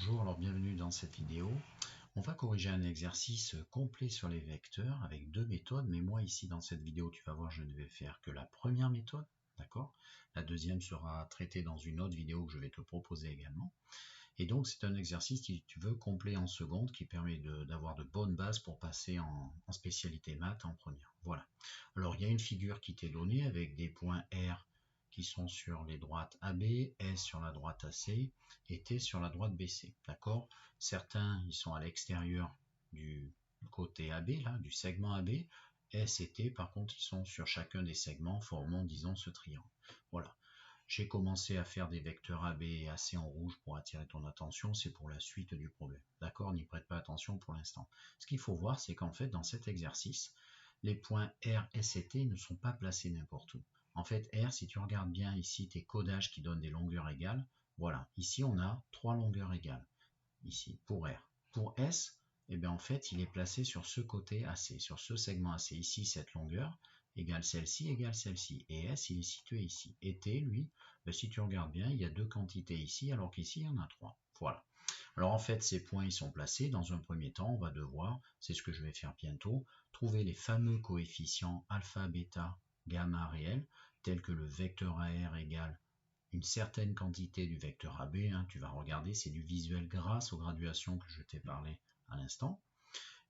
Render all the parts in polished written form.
Bonjour, alors bienvenue dans cette vidéo. On va corriger un exercice complet sur les vecteurs avec deux méthodes, mais moi ici dans cette vidéo, tu vas voir, je ne vais faire que la première méthode, d'accord? La deuxième sera traitée dans une autre vidéo que je vais te proposer également. Et donc c'est un exercice, si tu veux, complet en seconde, qui permet d'avoir de bonnes bases pour passer en spécialité maths en première. Voilà. Alors il y a une figure qui t'est donnée avec des points R qui sont sur les droites AB, S sur la droite AC et T sur la droite BC. D'accord? Certains, ils sont à l'extérieur du côté AB, là, du segment AB. S et T, par contre, ils sont sur chacun des segments, formant, disons, ce triangle. Voilà. J'ai commencé à faire des vecteurs AB et AC en rouge pour attirer ton attention, c'est pour la suite du problème. D'accord? N'y prête pas attention pour l'instant. Ce qu'il faut voir, c'est qu'en fait, dans cet exercice, les points R, S et T ne sont pas placés n'importe où. En fait, R, si tu regardes bien ici tes codages qui donnent des longueurs égales, voilà, ici on a 3 longueurs égales, ici, pour R. Pour S, eh bien, en fait, il est placé sur ce côté AC, sur ce segment AC. Ici, cette longueur égale celle-ci, et S, il est situé ici. Et T, lui, ben, si tu regardes bien, il y a deux quantités ici, alors qu'ici, il y en a 3. Voilà. Alors en fait, ces points, ils sont placés. Dans un premier temps, on va devoir, c'est ce que je vais faire bientôt, trouver les fameux coefficients alpha, bêta, gamma réels, tels que le vecteur AR égale une certaine quantité du vecteur AB. Tu vas regarder, c'est du visuel grâce aux graduations que je t'ai parlé à l'instant.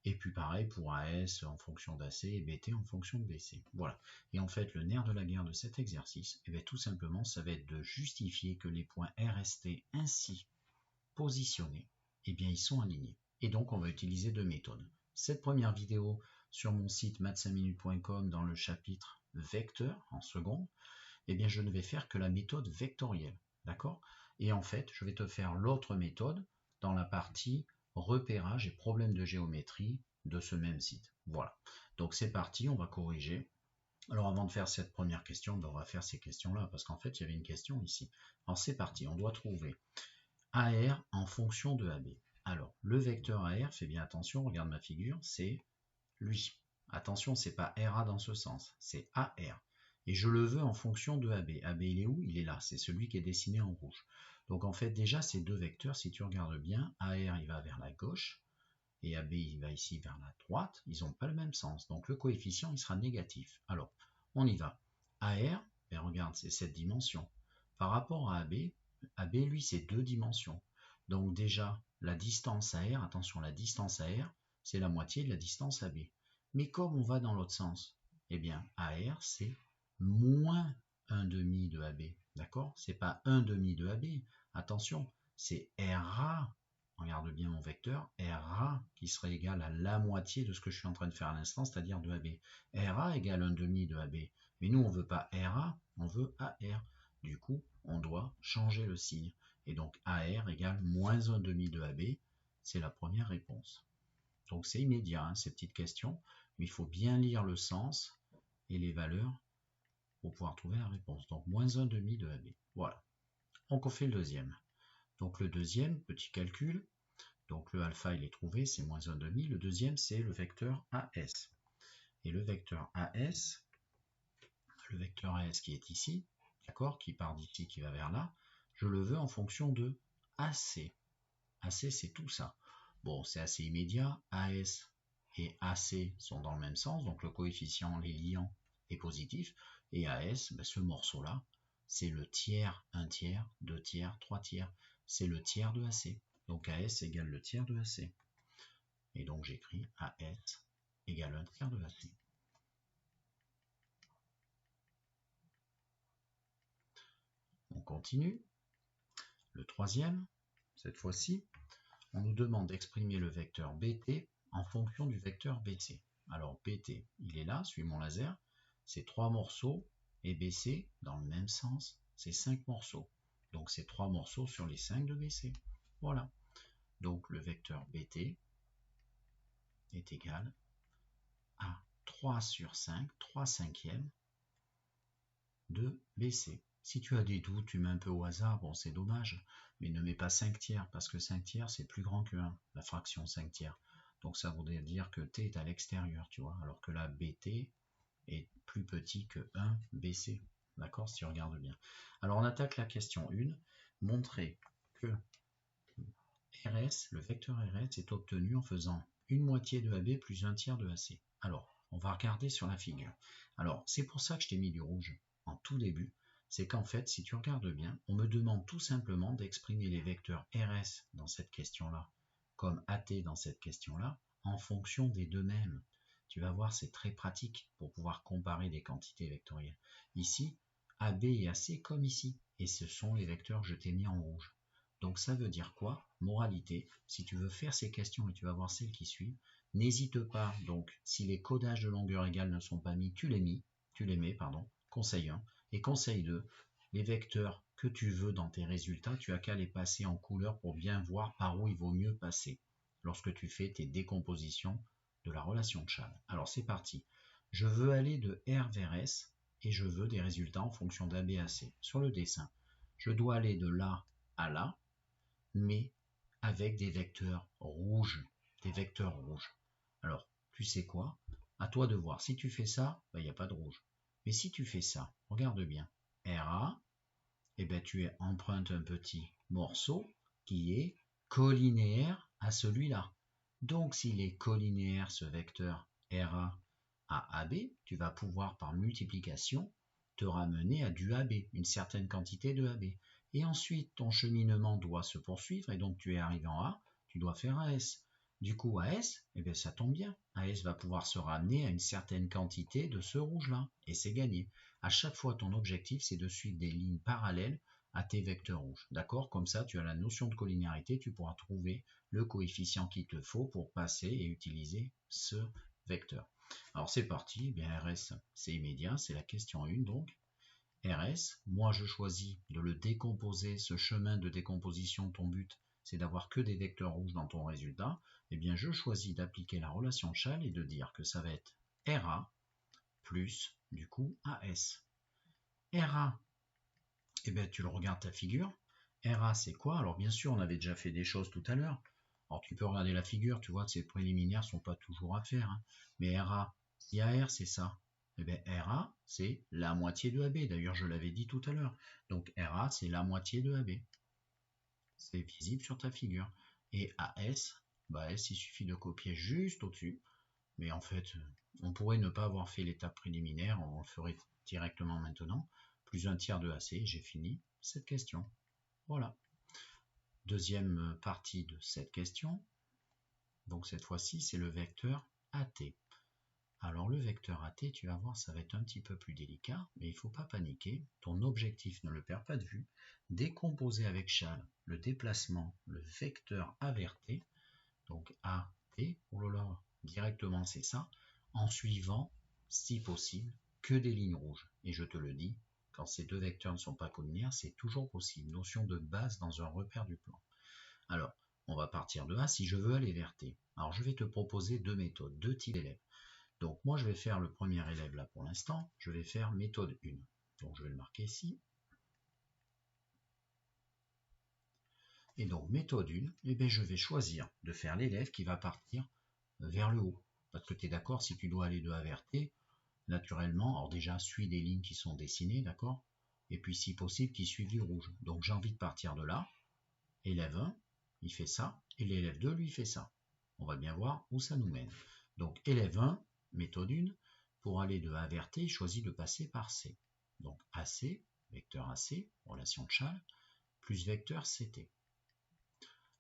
Et puis pareil pour AS en fonction d'AC et BT en fonction de BC. Voilà. Et en fait, le nerf de la guerre de cet exercice, eh bien, tout simplement, ça va être de justifier que les points RST ainsi positionnés, eh bien, ils sont alignés. Et donc, on va utiliser deux méthodes. Cette première vidéo sur mon site maths5minutes.com dans le chapitre vecteur en seconde, eh bien, je ne vais faire que la méthode vectorielle. D'accord? Et en fait, je vais te faire l'autre méthode dans la partie repérage et problèmes de géométrie de ce même site. Voilà. Donc, c'est parti, on va corriger. Alors, avant de faire cette première question, on va faire ces questions-là, parce qu'en fait, il y avait une question ici. Alors, c'est parti, on doit trouver AR en fonction de AB. Alors, le vecteur AR, fais bien attention, regarde ma figure, c'est lui. Attention, c'est pas RA dans ce sens, c'est AR. Et je le veux en fonction de AB. AB, il est où? Il est là, c'est celui qui est dessiné en rouge. Donc en fait, déjà, ces deux vecteurs, si tu regardes bien, AR, il va vers la gauche, et AB, il va ici vers la droite. Ils n'ont pas le même sens. Donc le coefficient, il sera négatif. Alors, on y va. AR, ben regarde, c'est cette dimension. Par rapport à AB, AB, lui, c'est deux dimensions. Donc déjà, la distance AR, attention, la distance AR, c'est la moitié de la distance AB. Mais comme on va dans l'autre sens, eh bien, AR, c'est moins 1/2 de AB. D'accord? C'est pas 1/2 de AB. Attention, c'est RA. Regarde bien mon vecteur. RA qui serait égal à la moitié de ce que je suis en train de faire à l'instant, c'est-à-dire de AB. RA égale 1/2 de AB. Mais nous, on ne veut pas RA, on veut AR. Du coup, on doit changer le signe. Et donc, AR égale moins 1/2 de AB. C'est la première réponse. Donc c'est immédiat, hein, ces petites questions, mais il faut bien lire le sens et les valeurs pour pouvoir trouver la réponse. Donc moins 1/2 de AB. Voilà. Donc on fait le deuxième. Donc le deuxième, petit calcul, donc le alpha il est trouvé, c'est moins 1/2. Le deuxième c'est le vecteur AS. Et le vecteur AS qui est ici, d'accord, qui part d'ici, qui va vers là, je le veux en fonction de AC. AC c'est tout ça. Bon, c'est assez immédiat, AS et AC sont dans le même sens, donc le coefficient, les liants, est positif, et AS, ben ce morceau-là, c'est le tiers, 1 tiers, 2 tiers, 3 tiers, c'est le tiers de AC. Donc AS égale le tiers de AC. Et donc j'écris AS égale 1 tiers de AC. On continue. Le troisième, cette fois-ci, on nous demande d'exprimer le vecteur BT en fonction du vecteur BC. Alors BT, il est là, suis mon laser, c'est 3 morceaux, et BC, dans le même sens, c'est 5 morceaux. Donc c'est 3 morceaux sur les 5 de BC. Voilà. Donc le vecteur BT est égal à 3 sur 5, 3 cinquièmes de BC. Si tu as des doutes, tu mets un peu au hasard, bon c'est dommage, mais ne mets pas 5 tiers, parce que 5 tiers c'est plus grand que 1, la fraction 5 tiers. Donc ça voudrait dire que T est à l'extérieur, tu vois, alors que là BT est plus petit que 1 BC. D'accord, si tu regardes bien. Alors on attaque la question 1, montrer que RS, le vecteur RS est obtenu en faisant une moitié de AB plus un tiers de AC. Alors, on va regarder sur la figure. Alors, c'est pour ça que je t'ai mis du rouge en tout début. C'est qu'en fait, si tu regardes bien, on me demande tout simplement d'exprimer les vecteurs RS dans cette question-là, comme AT dans cette question-là, en fonction des deux mêmes. Tu vas voir, c'est très pratique pour pouvoir comparer des quantités vectorielles. Ici, AB et AC comme ici, et ce sont les vecteurs que je t'ai mis en rouge. Donc ça veut dire quoi? Moralité, si tu veux faire ces questions et tu vas voir celles qui suivent, n'hésite pas, donc si les codages de longueur égale ne sont pas mis, tu les mets, conseil 1. Et conseil 2, les vecteurs que tu veux dans tes résultats, tu as qu'à les passer en couleur pour bien voir par où il vaut mieux passer lorsque tu fais tes décompositions de la relation de Chasles. Alors c'est parti. Je veux aller de R vers S et je veux des résultats en fonction d'AB à C. Sur le dessin, je dois aller de là à là, mais avec des vecteurs rouges. Alors, tu sais quoi? À toi de voir. Si tu fais ça, il n'y a pas de rouge. Mais si tu fais ça, regarde bien. RA, tu empruntes un petit morceau qui est collinéaire à celui-là. Donc, s'il est collinéaire, ce vecteur RA à AB, tu vas pouvoir par multiplication te ramener à du AB, une certaine quantité de AB. Et ensuite, ton cheminement doit se poursuivre, et donc tu es arrivé en A, tu dois faire AS. Du coup, AS, ça tombe bien. AS va pouvoir se ramener à une certaine quantité de ce rouge-là, et c'est gagné. À chaque fois, ton objectif, c'est de suivre des lignes parallèles à tes vecteurs rouges. D'accord? Comme ça, tu as la notion de collinéarité, tu pourras trouver le coefficient qu'il te faut pour passer et utiliser ce vecteur. Alors c'est parti, RS c'est immédiat, c'est la question 1 donc. RS, moi je choisis de le décomposer, ce chemin de décomposition, ton but c'est d'avoir que des vecteurs rouges dans ton résultat, je choisis d'appliquer la relation de Chasles et de dire que ça va être RA plus du coup AS. RA, tu le regardes ta figure, RA c'est quoi? Alors bien sûr on avait déjà fait des choses tout à l'heure, alors tu peux regarder la figure, tu vois que ces préliminaires ne sont pas toujours à faire, mais RA, si AR c'est ça, RA c'est la moitié de AB, d'ailleurs je l'avais dit tout à l'heure, donc RA c'est la moitié de AB, c'est visible sur ta figure, et AS, S il suffit de copier juste au-dessus, mais en fait on pourrait ne pas avoir fait l'étape préliminaire, on le ferait directement maintenant, plus un tiers de AC, j'ai fini cette question. Voilà. Deuxième partie de cette question. Donc cette fois-ci, c'est le vecteur AT. Alors le vecteur AT, tu vas voir, ça va être un petit peu plus délicat, mais il ne faut pas paniquer. Ton objectif, ne le perds pas de vue. Décomposer avec Chasles le déplacement, le vecteur A vers T, donc AT, oh là là, directement c'est ça, en suivant, si possible, que des lignes rouges. Et je te le dis, quand ces deux vecteurs ne sont pas collinéaires, c'est toujours possible. Notion de base dans un repère du plan. Alors, on va partir de A si je veux aller vers T. Alors, je vais te proposer deux méthodes, deux types d'élèves. Donc, moi, je vais faire le premier élève là pour l'instant. Je vais faire méthode 1. Donc, je vais le marquer ici. Et donc, méthode 1, je vais choisir de faire l'élève qui va partir vers le haut. Parce que tu es d'accord, si tu dois aller de A vers T, naturellement, alors déjà, suis des lignes qui sont dessinées, d'accord? Et puis, si possible, qui suivent du rouge. Donc, j'ai envie de partir de là. Élève 1, il fait ça, et l'élève 2, lui, fait ça. On va bien voir où ça nous mène. Donc, élève 1, méthode 1, pour aller de A vers T, il choisit de passer par C. Donc, AC, vecteur AC, relation de Chasles, plus vecteur CT.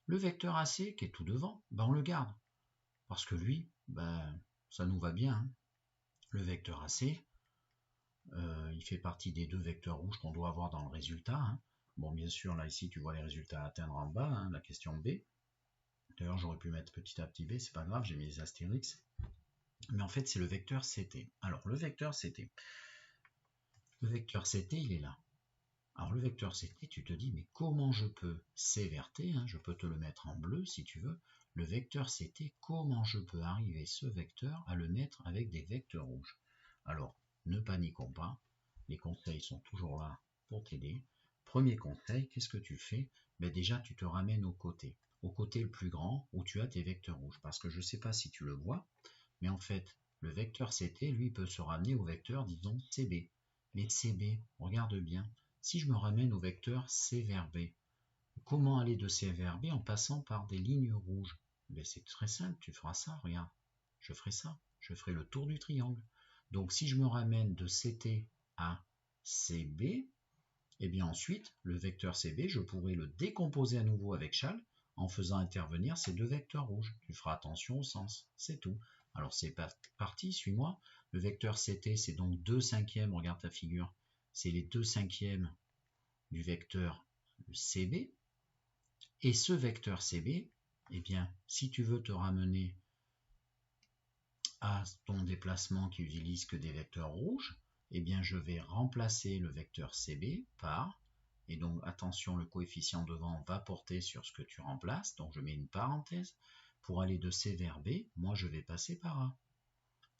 Le vecteur AC, qui est tout devant, on le garde. Parce que lui, ça nous va bien. Le vecteur AC, il fait partie des deux vecteurs rouges qu'on doit avoir dans le résultat. Bon, bien sûr, là, ici, tu vois les résultats à atteindre en bas, la question B. D'ailleurs, j'aurais pu mettre petit a petit b, c'est pas grave, j'ai mis les astérix. Mais en fait, c'est le vecteur CT. Alors, le vecteur CT, il est là. Alors, le vecteur CT, tu te dis, mais comment je peux C vers T, je peux te le mettre en bleu si tu veux. Le vecteur CT, comment je peux arriver ce vecteur à le mettre avec des vecteurs rouges? Alors, ne paniquons pas, les conseils sont toujours là pour t'aider. Premier conseil, qu'est-ce que tu fais? Déjà, tu te ramènes au côté le plus grand où tu as tes vecteurs rouges. Parce que je ne sais pas si tu le vois, mais en fait, le vecteur CT, lui, peut se ramener au vecteur, disons, CB. Mais CB, regarde bien, si je me ramène au vecteur C vers B, Comment aller de C vers B en passant par des lignes rouges? Ben, c'est très simple, tu feras ça, regarde. Je ferai ça, je ferai le tour du triangle. Donc si je me ramène de CT à CB, et bien ensuite, le vecteur CB, je pourrai le décomposer à nouveau avec Chal en faisant intervenir ces deux vecteurs rouges. Tu feras attention au sens, c'est tout. Alors c'est parti, suis-moi. Le vecteur CT, c'est donc 2/5, regarde ta figure, c'est les 2/5 du vecteur CB. Et ce vecteur CB, eh bien, si tu veux te ramener à ton déplacement qui utilise que des vecteurs rouges, eh bien, je vais remplacer le vecteur CB par, et donc attention, le coefficient devant va porter sur ce que tu remplaces, donc je mets une parenthèse, pour aller de C vers B, moi je vais passer par A.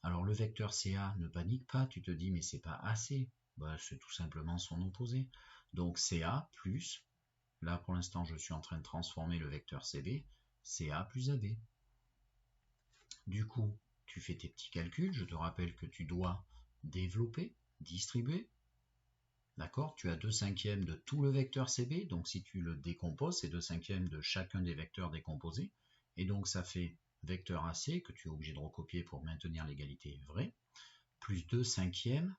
Alors le vecteur CA, ne panique pas, tu te dis mais c'est pas AC, bah, c'est tout simplement son opposé. Donc CA plus, là pour l'instant je suis en train de transformer le vecteur CB, CA plus AB. Du coup, tu fais tes petits calculs, je te rappelle que tu dois développer, distribuer. D'accord? Tu as 2/5 de tout le vecteur CB, donc si tu le décomposes, c'est 2/5 de chacun des vecteurs décomposés. Et donc ça fait vecteur AC, que tu es obligé de recopier pour maintenir l'égalité vraie, plus 2/5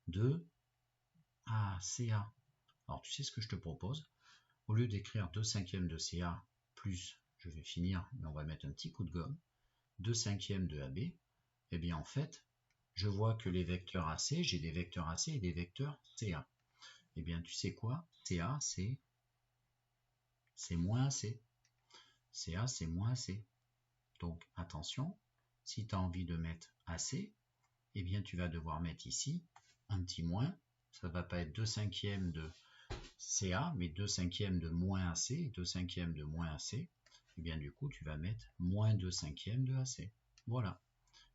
de CA. Alors tu sais ce que je te propose? Au lieu d'écrire 2/5 de CA plus, je vais finir, mais on va mettre un petit coup de gomme, 2/5 de AB, eh bien en fait, je vois que les vecteurs AC, j'ai des vecteurs AC et des vecteurs CA. Eh bien tu sais quoi? CA c'est moins AC. CA c'est moins AC. Donc attention, si tu as envie de mettre AC, eh bien tu vas devoir mettre ici un petit moins. Ça ne va pas être 2/5 de CA, mais 2/5 de moins AC et 2/5 de moins AC. Eh bien du coup, tu vas mettre moins 2/5 de AC. Voilà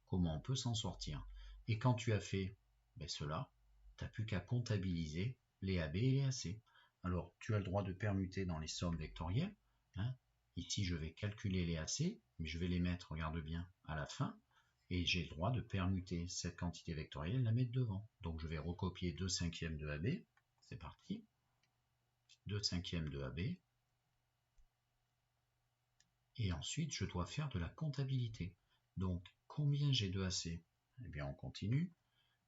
comment on peut s'en sortir. Et quand tu as fait cela, tu n'as plus qu'à comptabiliser les AB et les AC. Alors, tu as le droit de permuter dans les sommes vectorielles. Hein. Ici, je vais calculer les AC, mais je vais les mettre, regarde bien, à la fin. Et j'ai le droit de permuter cette quantité vectorielle et la mettre devant. Donc, je vais recopier 2/5 de AB. C'est parti. 2/5 de AB. Et ensuite, je dois faire de la comptabilité. Donc, combien j'ai de AC? Eh bien, on continue.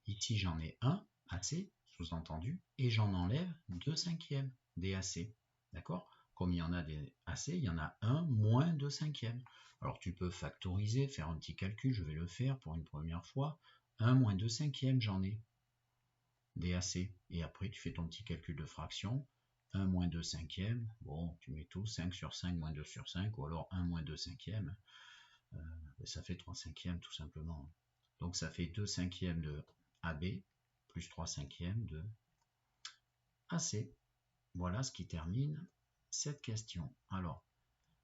Ici, j'en ai 1 AC, sous-entendu, et j'en enlève 2/5 des AC. D'accord? Comme il y en a des AC, il y en a 1 moins 2/5. Alors, tu peux factoriser, faire un petit calcul, je vais le faire pour une première fois. 1 moins 2/5, j'en ai des AC. Et après, tu fais ton petit calcul de fraction. 1 moins 2/5, bon, tu mets tout, 5 sur 5 moins 2 sur 5, ou alors 1 moins 2/5, ça fait 3/5 tout simplement. Donc ça fait 2/5 de AB plus 3/5 de AC. Voilà ce qui termine cette question. Alors,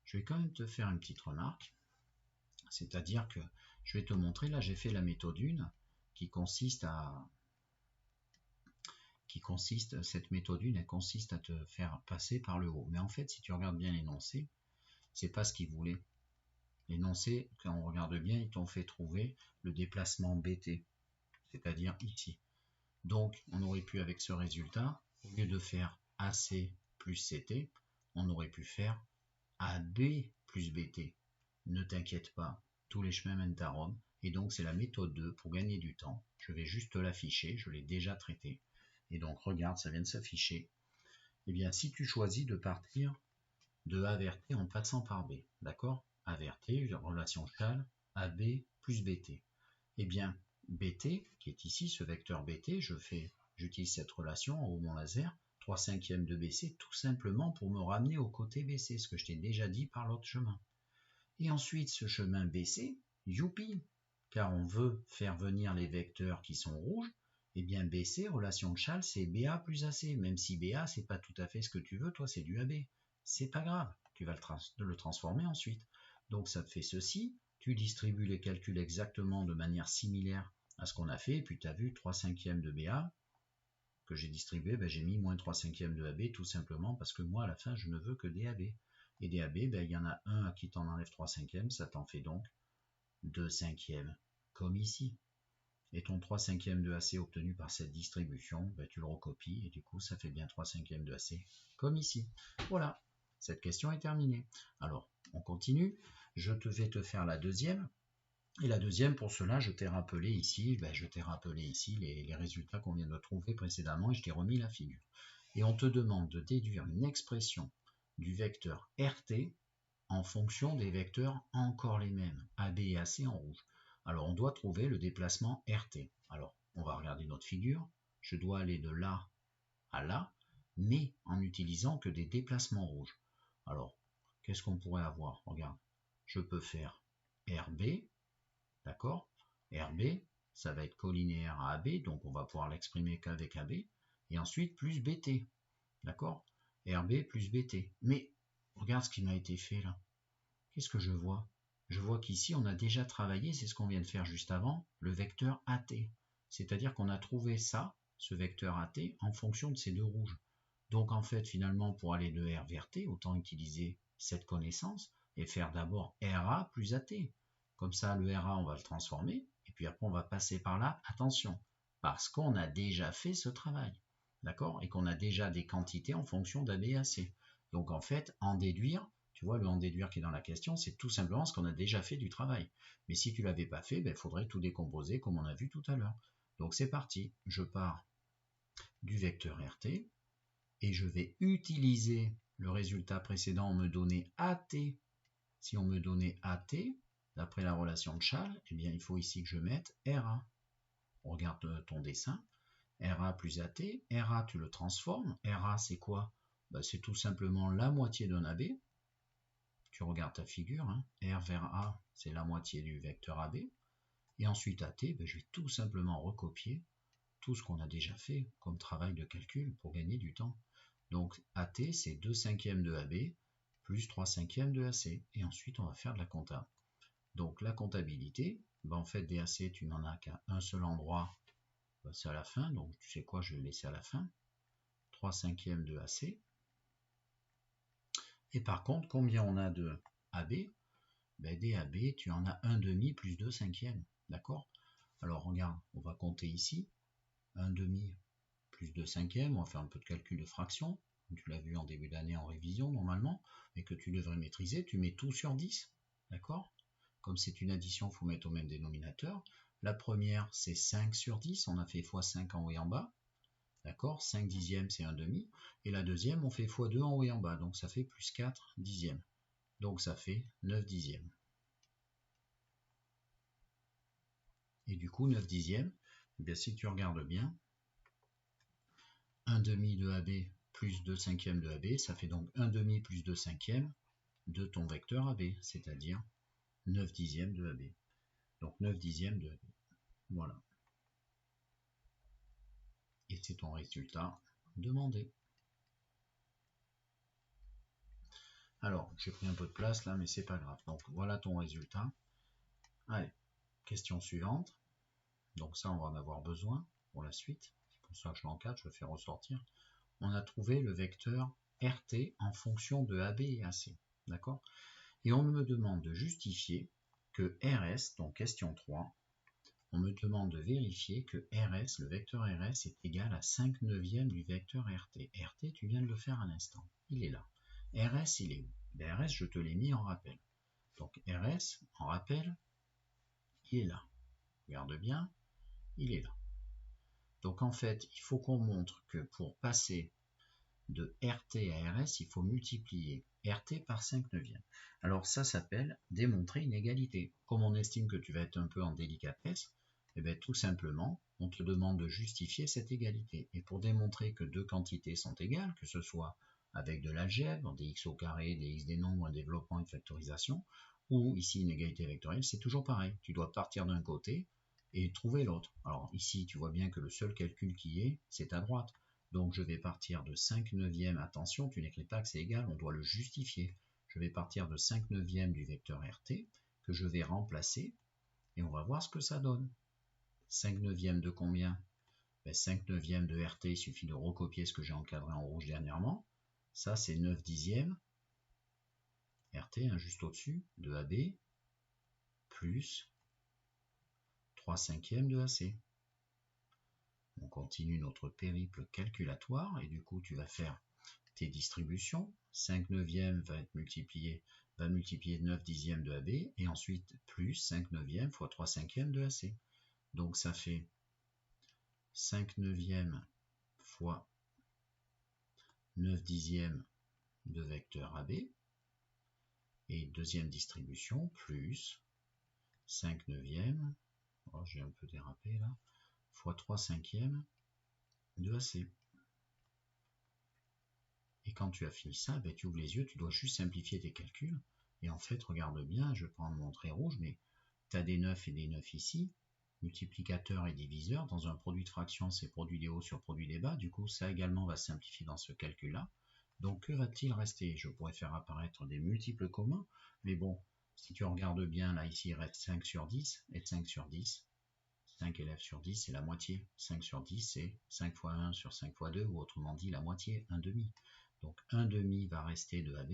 je vais quand même te faire une petite remarque, c'est-à-dire que je vais te montrer, là j'ai fait la méthode 1 cette méthode 1, elle consiste à te faire passer par le haut. Mais en fait, si tu regardes bien l'énoncé, c'est pas ce qu'il voulait. L'énoncé, quand on regarde bien, ils t'ont fait trouver le déplacement BT, c'est-à-dire ici. Donc, on aurait pu, avec ce résultat, au lieu de faire AC plus CT, on aurait pu faire AB plus BT. Ne t'inquiète pas, tous les chemins mènent à Rome, et donc c'est la méthode 2 pour gagner du temps. Je vais juste l'afficher, je l'ai déjà traité. Et donc, regarde, ça vient de s'afficher. Eh bien, si tu choisis de partir de A vers T en passant par B, d'accord? A vers T, relation Chal, AB plus BT. Eh bien, BT, qui est ici, ce vecteur BT, j'utilise cette relation en haut mon laser, 3/5 de BC, tout simplement pour me ramener au côté BC, ce que je t'ai déjà dit par l'autre chemin. Et ensuite, ce chemin BC, youpi, car on veut faire venir les vecteurs qui sont rouges, eh bien BC, relation de Chal, c'est BA plus AC, même si BA, c'est pas tout à fait ce que tu veux, toi c'est du AB. C'est pas grave, tu vas le transformer ensuite. Donc ça te fait ceci, tu distribues les calculs exactement de manière similaire à ce qu'on a fait, et puis tu as vu 3/5 de BA, que j'ai distribué, j'ai mis moins 3/5 de AB, tout simplement parce que moi à la fin je ne veux que des AB. Et des AB, il y en a un à qui t'en enlève 3/5, ça t'en fait donc 2/5, comme ici. Et ton 3/5 de AC obtenu par cette distribution, ben, tu le recopies et du coup ça fait bien 3/5 de AC comme ici. Voilà, cette question est terminée. Alors, on continue. Je vais te faire la deuxième. Et la deuxième, pour cela, je t'ai rappelé ici, les résultats qu'on vient de trouver précédemment et je t'ai remis la figure. Et on te demande de déduire une expression du vecteur RT en fonction des vecteurs encore les mêmes, AB et AC en rouge. Alors on doit trouver le déplacement RT. Alors on va regarder notre figure. Je dois aller de là à là, mais en utilisant que des déplacements rouges. Alors, qu'est-ce qu'on pourrait avoir? Regarde, je peux faire RB, d'accord? RB, ça va être collinéaire à AB, donc on va pouvoir l'exprimer qu'avec AB, et ensuite plus BT, d'accord? RB plus BT. Mais regarde ce qui m'a été fait là. Qu'est-ce que je vois? Je vois qu'ici on a déjà travaillé, c'est ce qu'on vient de faire juste avant, le vecteur AT. C'est-à-dire qu'on a trouvé ça, ce vecteur AT, en fonction de ces deux rouges. Donc en fait, finalement, pour aller de R vers T, autant utiliser cette connaissance et faire d'abord RA plus AT. Comme ça, le RA, on va le transformer, et puis après, on va passer par là. Attention, parce qu'on a déjà fait ce travail, d'accord? Et qu'on a déjà des quantités en fonction d'AB et AC. Donc en fait, en déduire, tu vois, le en déduire qui est dans la question, c'est tout simplement ce qu'on a déjà fait du travail. Mais si tu ne l'avais pas fait, il faudrait tout décomposer comme on a vu tout à l'heure. Donc c'est parti, je pars du vecteur RT, et je vais utiliser le résultat précédent, on me donnait AT. Si on me donnait AT, d'après la relation de Charles, eh bien il faut ici que je mette RA. On regarde ton dessin, RA plus AT, RA tu le transformes, RA c'est quoi? C'est tout simplement la moitié d'un AB. Tu regardes ta figure, hein. R vers A c'est la moitié du vecteur AB. Et ensuite AT, je vais tout simplement recopier tout ce qu'on a déjà fait comme travail de calcul pour gagner du temps. Donc AT, c'est 2/5 de AB plus 3/5 de AC. Et ensuite, on va faire de la compta. Donc la comptabilité, en fait, des AC, tu n'en as qu'à un seul endroit, c'est à la fin. Donc tu sais quoi, je vais le laisser à la fin. 3/5 de AC. Et par contre, combien on a de AB? Des AB, tu en as 1/2 plus 2/5. D'accord? Alors regarde, on va compter ici. 1/2 plus 2/5, on va faire un peu de calcul de fraction, tu l'as vu en début d'année en révision normalement, mais que tu devrais maîtriser, tu mets tout sur 10, d'accord? Comme c'est une addition, il faut mettre au même dénominateur. La première, c'est 5 sur 10, on a fait x5 en haut et en bas, d'accord? 5 dixièmes, c'est 1/2, et la deuxième, on fait x2 en haut et en bas, donc ça fait plus 4 dixièmes, donc ça fait 9 dixièmes. Et du coup, 9 dixièmes, eh bien, si tu regardes bien, 1/2 de AB plus 2/5 de AB, ça fait donc 1/2 plus 2/5 de ton vecteur AB, c'est-à-dire 9 dixièmes de AB. Donc 9 dixièmes de AB. Voilà. Et c'est ton résultat demandé. Alors, j'ai pris un peu de place là, mais c'est pas grave. Donc voilà ton résultat. Allez, question suivante. Donc ça, on va en avoir besoin pour la suite. C'est pour ça que je l'encadre, je le fais ressortir. On a trouvé le vecteur RT en fonction de AB et AC. D'accord? Et on me demande de justifier que RS, donc question 3, on me demande de vérifier que RS, le vecteur RS, est égal à 5/9 du vecteur RT. RT, tu viens de le faire à l'instant. Il est là. RS, il est où? RS, je te l'ai mis en rappel. Donc RS, en rappel, il est là. Regarde bien, il est là. Donc en fait, il faut qu'on montre que pour passer de RT à RS, il faut multiplier RT par 5/9. Alors ça s'appelle démontrer une égalité. Comme on estime que tu vas être un peu en délicatesse, eh bien, tout simplement, on te demande de justifier cette égalité. Et pour démontrer que deux quantités sont égales, que ce soit avec de l'algèbre, des x au carré, des x des nombres, un développement, une factorisation, ou ici une égalité vectorielle, c'est toujours pareil. Tu dois partir d'un côté et trouver l'autre. Alors ici, tu vois bien que le seul calcul qui est, c'est à droite. Donc je vais partir de 5/9, attention, tu n'écris pas que c'est égal, on doit le justifier. Je vais partir de 5/9 du vecteur RT, que je vais remplacer, et on va voir ce que ça donne. 5/9 de combien? 5/9 de RT, il suffit de recopier ce que j'ai encadré en rouge dernièrement. Ça, c'est 9 dixièmes. RT, juste au-dessus, de AB, plus 3/5 de AC. On continue notre périple calculatoire et du coup tu vas faire tes distributions. 5 neuvièmes va multiplier 9 dixièmes de AB et ensuite plus 5 neuvièmes fois 3 cinquièmes de AC. Donc ça fait 5 neuvièmes fois 9 dixièmes de vecteur AB et deuxième distribution plus 5 neuvièmes, oh, j'ai un peu dérapé là, fois 3 cinquièmes de AC. Et quand tu as fini ça, ben, tu ouvres les yeux, tu dois juste simplifier tes calculs. Et en fait, regarde bien, je vais prendre mon trait rouge, mais tu as des 9 et des 9 ici, multiplicateur et diviseur. Dans un produit de fraction, c'est produit des hauts sur produit des bas. Du coup, ça également va simplifier dans ce calcul-là. Donc, que va-t-il rester? Je pourrais faire apparaître des multiples communs, mais bon, si tu regardes bien, là, ici, il reste 5 sur 10 et 5 sur 10. 5 élèves sur 10, c'est la moitié. 5 sur 10, c'est 5 fois 1 sur 5 fois 2, ou autrement dit, la moitié, 1 demi. Donc 1 demi va rester de AB.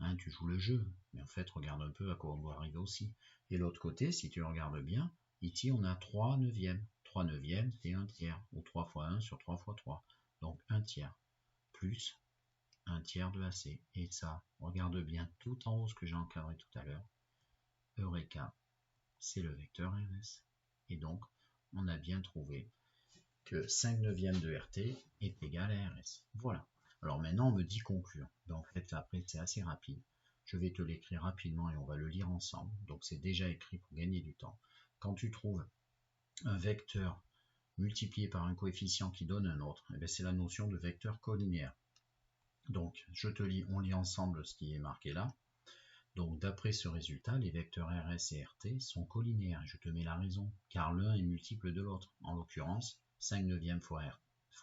Hein, tu joues le jeu, mais en fait, regarde un peu à quoi on doit arriver aussi. Et l'autre côté, si tu regardes bien, ici on a 3 neuvièmes. 3 neuvièmes, c'est 1 tiers, ou 3 fois 1 sur 3 fois 3. Donc 1 tiers, plus 1 tiers de AC. Et ça, regarde bien tout en haut ce que j'ai encadré tout à l'heure. Eureka, c'est le vecteur RS. Et donc, on a bien trouvé que 5 neuvièmes de RT est égal à RS. Voilà. Alors maintenant, on me dit conclure. Ben, en fait, après, c'est assez rapide. Je vais te l'écrire rapidement et on va le lire ensemble. Donc, c'est déjà écrit pour gagner du temps. Quand tu trouves un vecteur multiplié par un coefficient qui donne un autre, eh c'est la notion de vecteur collinéaire. Donc, je te lis, on lit ensemble ce qui est marqué là. Donc, d'après ce résultat, les vecteurs RS et RT sont collinéaires. Je te mets la raison, car l'un est multiple de l'autre. En l'occurrence, 5 neuvièmes fois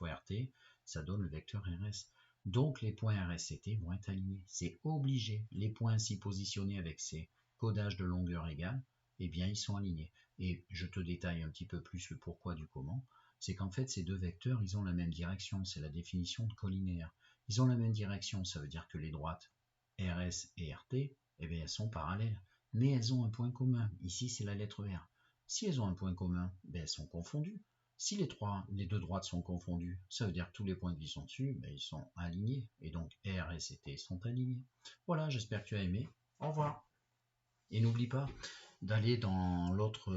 RT, ça donne le vecteur RS. Donc, les points RS et T vont être alignés. C'est obligé. Les points ainsi positionnés avec ces codages de longueur égale, eh bien, ils sont alignés. Et je te détaille un petit peu plus le pourquoi du comment. C'est qu'en fait, ces deux vecteurs, ils ont la même direction. C'est la définition de collinéaire. Ils ont la même direction. Ça veut dire que les droites RS et RT, eh bien, elles sont parallèles, mais elles ont un point commun. Ici, c'est la lettre R. Si elles ont un point commun, ben, elles sont confondues. Si les deux droites sont confondues, ça veut dire que tous les points qui sont dessus, ben, ils sont alignés. Et donc, R, S et T sont alignés. Voilà, j'espère que tu as aimé. Au revoir. Et n'oublie pas d'aller dans l'autre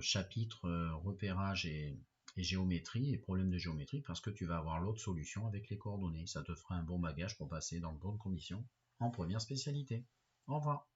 chapitre repérage et géométrie et problèmes de géométrie parce que tu vas avoir l'autre solution avec les coordonnées. Ça te fera un bon bagage pour passer dans de bonnes conditions en première spécialité. Au revoir.